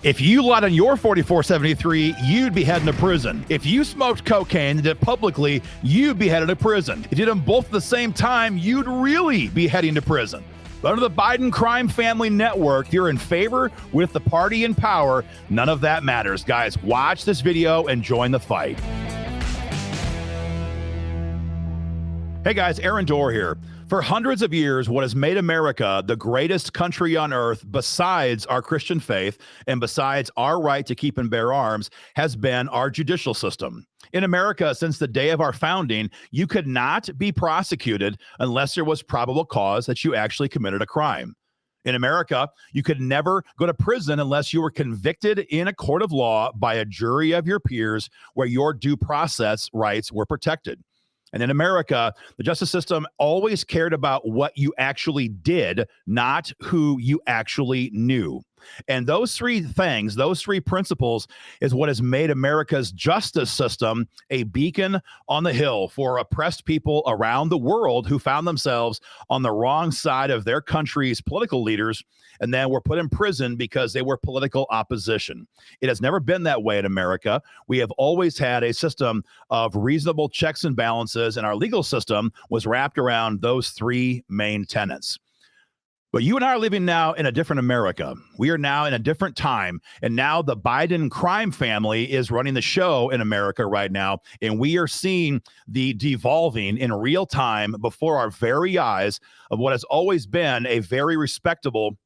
If you lied on your 4473, you'd be heading to prison. If you smoked cocaine and did it publicly, you'd be headed to prison. If you did them both at the same time, you'd really be heading to prison. But under the Biden crime family network, if you're in favor with the party in power, none of that matters. Guys, watch this video and join the fight. Hey guys, Aaron Dorr here. For hundreds of years, what has made America the greatest country on earth, besides our Christian faith and besides our right to keep and bear arms, has been our judicial system. In America, since the day of our founding, you could not be prosecuted unless there was probable cause that you actually committed a crime. In America, you could never go to prison unless you were convicted in a court of law by a jury of your peers where your due process rights were protected. And in America, the justice system always cared about what you actually did, not who you actually knew. And those three things, those three principles is what has made America's justice system a beacon on the hill for oppressed people around the world who found themselves on the wrong side of their country's political leaders and then were put in prison because they were political opposition. It has never been that way in America. We have always had a system of reasonable checks and balances, and our legal system was wrapped around those three main tenets. But you and I are living now in a different America. We are now in a different time. And now the Biden crime family is running the show in America right now. And we are seeing the devolving in real time before our very eyes of what has always been a very respectable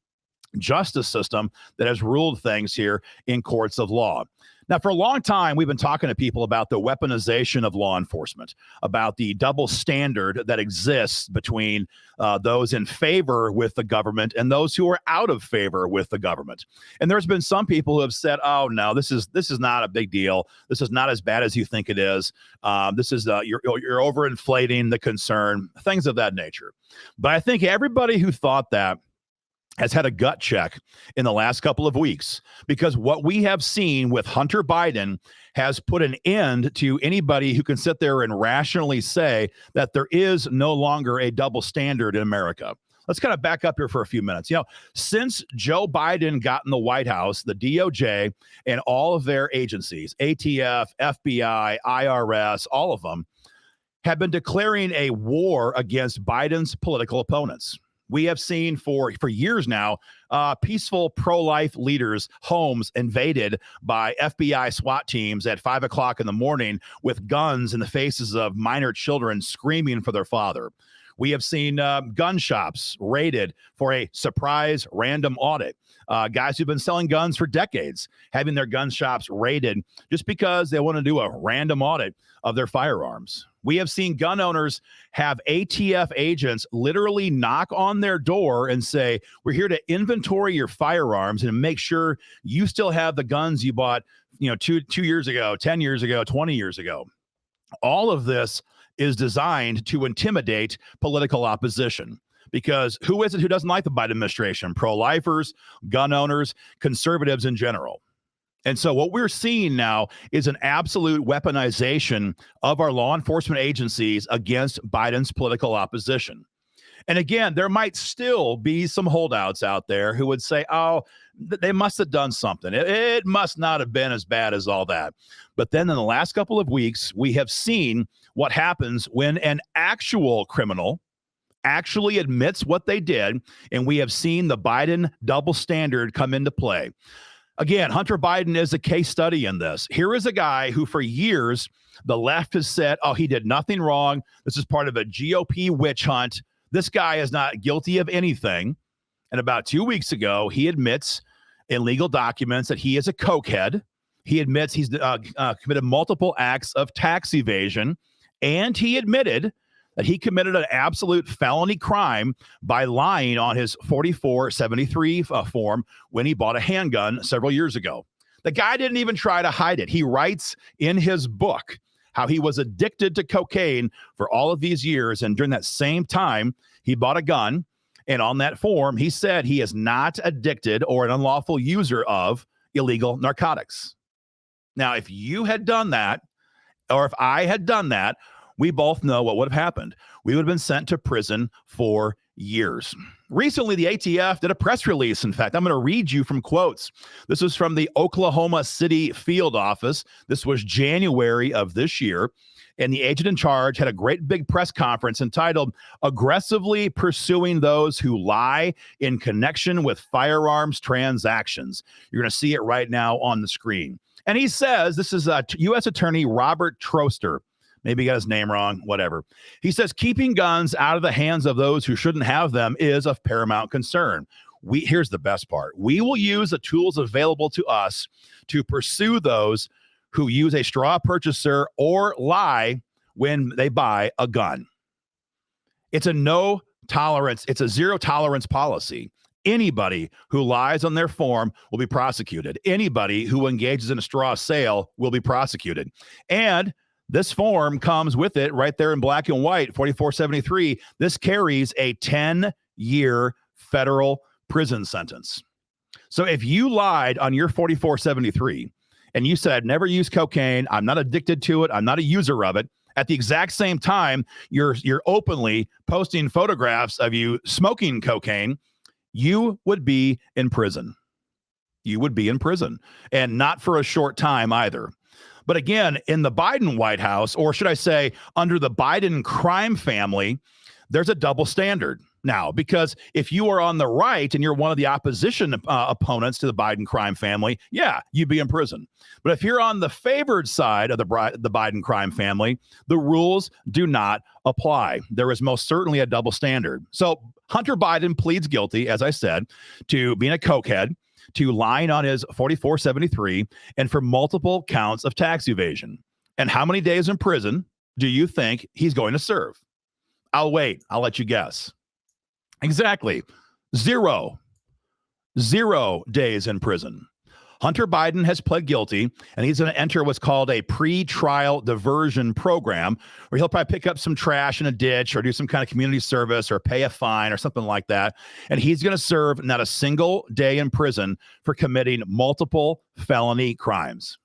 justice system that has ruled things here in courts of law. Now, for a long time, we've been talking to people about the weaponization of law enforcement, about the double standard that exists between those in favor with the government and those who are out of favor with the government. And there's been some people who have said, "Oh no, this is not a big deal. This is not as bad as you think it is. This is you're overinflating the concern," things of that nature. But I think everybody who thought that has had a gut check in the last couple of weeks, because what we have seen with Hunter Biden has put an end to anybody who can sit there and rationally say that there is no longer a double standard in America. Let's kind of back up here for a few minutes. You know, since Joe Biden got in the White House, the DOJ and all of their agencies, ATF, FBI, IRS, all of them have been declaring a war against Biden's political opponents. We have seen for years now, peaceful pro-life leaders' homes invaded by FBI SWAT teams at 5 o'clock in the morning with guns in the faces of minor children screaming for their father. We have seen gun shops raided for a surprise random audit. Guys who've been selling guns for decades, having their gun shops raided just because they want to do a random audit of their firearms. We have seen gun owners have ATF agents literally knock on their door and say, "We're here to inventory your firearms and make sure you still have the guns you bought, two years ago, 10 years ago, 20 years ago." All of this is designed to intimidate political opposition. Because who is it who doesn't like the Biden administration? Pro-lifers, gun owners, conservatives in general. And so what we're seeing now is an absolute weaponization of our law enforcement agencies against Biden's political opposition. And again, there might still be some holdouts out there who would say, "Oh, they must have done something. It must not have been as bad as all that." But then in the last couple of weeks, we have seen what happens when an actual criminal actually admits what they did, and we have seen the Biden double standard come into play. Again, Hunter Biden is a case study in this. Here is a guy who for years, the left has said, "Oh, he did nothing wrong. This is part of a GOP witch hunt. This guy is not guilty of anything." And about 2 weeks ago, he admits in legal documents that he is a cokehead. He admits he's committed multiple acts of tax evasion, and he admitted that he committed an absolute felony crime by lying on his 4473 form when he bought a handgun several years ago. The guy didn't even try to hide it. He writes in his book how he was addicted to cocaine for all of these years, and during that same time, he bought a gun, and on that form, he said he is not addicted or an unlawful user of illegal narcotics. Now, if you had done that, or if I had done that, we both know what would have happened. We would have been sent to prison for years. Recently, the ATF did a press release. In fact, I'm going to read you from quotes. This is from the Oklahoma City field office. This was January of this year. And the agent in charge had a great big press conference entitled "Aggressively Pursuing Those Who Lie in Connection with Firearms Transactions." You're going to see it right now on the screen. And he says, this is U.S. Attorney Robert Troster. Maybe he got his name wrong, whatever. He says, keeping guns out of the hands of those who shouldn't have them is of paramount concern. Here's the best part. We will use the tools available to us to pursue those who use a straw purchaser or lie when they buy a gun. It's a no tolerance. It's a zero tolerance policy. Anybody who lies on their form will be prosecuted. Anybody who engages in a straw sale will be prosecuted. And this form comes with it right there in black and white, 4473. This carries a 10-year federal prison sentence. So if you lied on your 4473 and you said, never use cocaine, I'm not addicted to it, I'm not a user of it, at the exact same time, you're openly posting photographs of you smoking cocaine, you would be in prison. You would be in prison, and not for a short time either. But again, in the Biden White House, or should I say under the Biden crime family, there's a double standard now, because if you are on the right and you're one of the opposition opponents to the Biden crime family, yeah, you'd be in prison. But if you're on the favored side of the Biden crime family, the rules do not apply. There is most certainly a double standard. So Hunter Biden pleads guilty, as I said, to being a cokehead, to lying on his 4473, and for multiple counts of tax evasion. And how many days in prison do you think he's going to serve? I'll wait. I'll let you guess. Exactly. 0 days in prison. Hunter Biden has pled guilty, and he's going to enter what's called a pre-trial diversion program, where he'll probably pick up some trash in a ditch or do some kind of community service or pay a fine or something like that. And he's going to serve not a single day in prison for committing multiple felony crimes.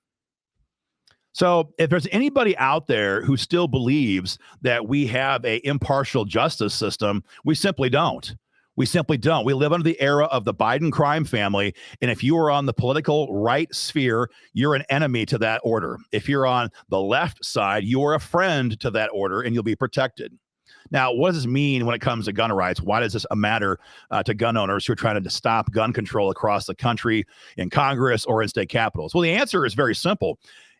So if there's anybody out there who still believes that we have an impartial justice system, we simply don't. We simply don't. We live under the era of the Biden crime family. And if you are on the political right sphere, you're an enemy to that order. If you're on the left side, you are a friend to that order, and you'll be protected. Now, what does this mean when it comes to gun rights? Why does this matter to gun owners who are trying to stop gun control across the country, in Congress or in state capitals? Well, the answer is very simple.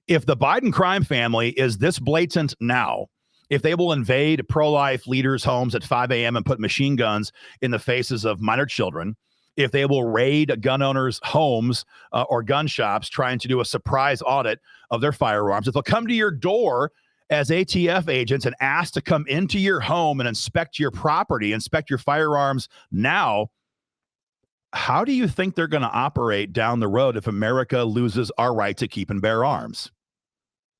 If the Biden crime family is this blatant now, if they will invade pro-life leaders' homes at 5 a.m. and put machine guns in the faces of minor children, if they will raid gun owners' homes or gun shops trying to do a surprise audit of their firearms, if they'll come to your door as ATF agents and ask to come into your home and inspect your property, inspect your firearms now, how do you think they're going to operate down the road if America loses our right to keep and bear arms?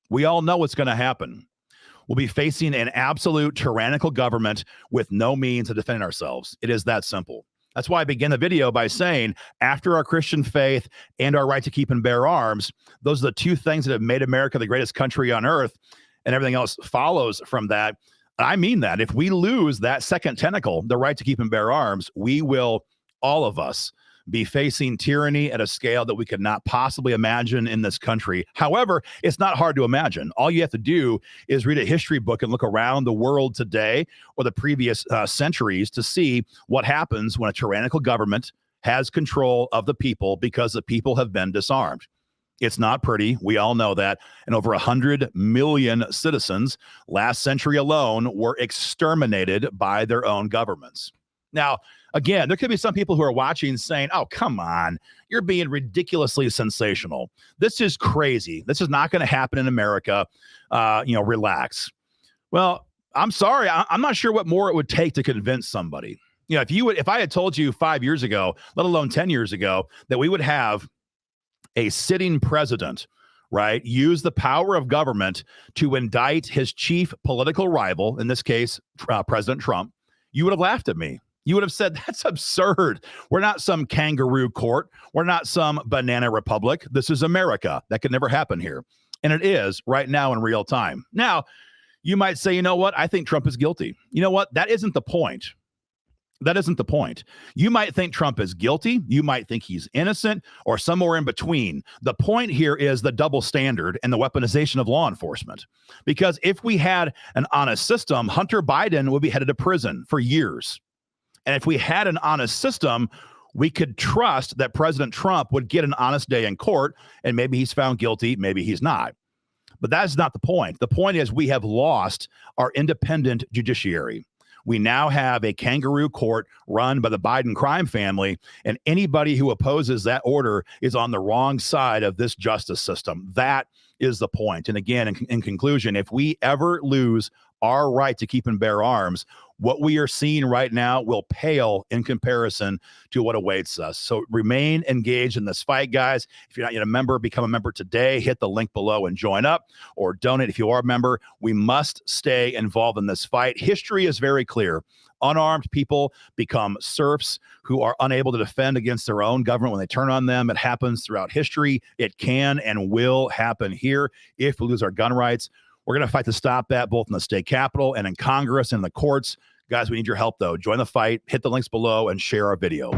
We all know what's going to happen. We'll be facing an absolute tyrannical government with no means of defending ourselves. It is that simple. That's why I began the video by saying, after our Christian faith and our right to keep and bear arms, those are the two things that have made America the greatest country on earth, and everything else follows from that. I mean that. If we lose that second tentacle, the right to keep and bear arms, we will, all of us, be facing tyranny at a scale that we could not possibly imagine in this country. However, it's not hard to imagine. All you have to do is read a history book and look around the world today or the previous centuries to see what happens when a tyrannical government has control of the people because the people have been disarmed. It's not pretty. We all know that. And over 100 million citizens last century alone were exterminated by their own governments. Now, again, there could be some people who are watching saying, oh, come on, you're being ridiculously sensational. This is crazy. This is not going to happen in America. Relax. Well, I'm sorry. I'm not sure what more it would take to convince somebody. If I had told you 5 years ago, let alone 10 years ago, that we would have a sitting president, right, use the power of government to indict his chief political rival, in this case, President Trump, you would have laughed at me. You would have said, that's absurd. We're not some kangaroo court. We're not some banana republic. This is America. That could never happen here. And it is right now in real time. Now, you might say, you know what? I think Trump is guilty. You know what? That isn't the point. That isn't the point. You might think Trump is guilty. You might think he's innocent or somewhere in between. The point here is the double standard and the weaponization of law enforcement. Because if we had an honest system, Hunter Biden would be headed to prison for years. And if we had an honest system, we could trust that President Trump would get an honest day in court, and maybe he's found guilty, maybe he's not. But that's not the point. The point is we have lost our independent judiciary. We now have a kangaroo court run by the Biden crime family, and anybody who opposes that order is on the wrong side of this justice system. That is the point. And again, in conclusion, if we ever lose our right to keep and bear arms, what we are seeing right now will pale in comparison to what awaits us. So remain engaged in this fight, guys. If you're not yet a member, become a member today. Hit the link below and join up, or donate if you are a member. We must stay involved in this fight. History is very clear. Unarmed people become serfs who are unable to defend against their own government when they turn on them. It happens throughout history. It can and will happen here if we lose our gun rights. We're going to fight to stop that, both in the state capitol and in Congress and the courts. Guys, we need your help, though. Join the fight, hit the links below, and share our video.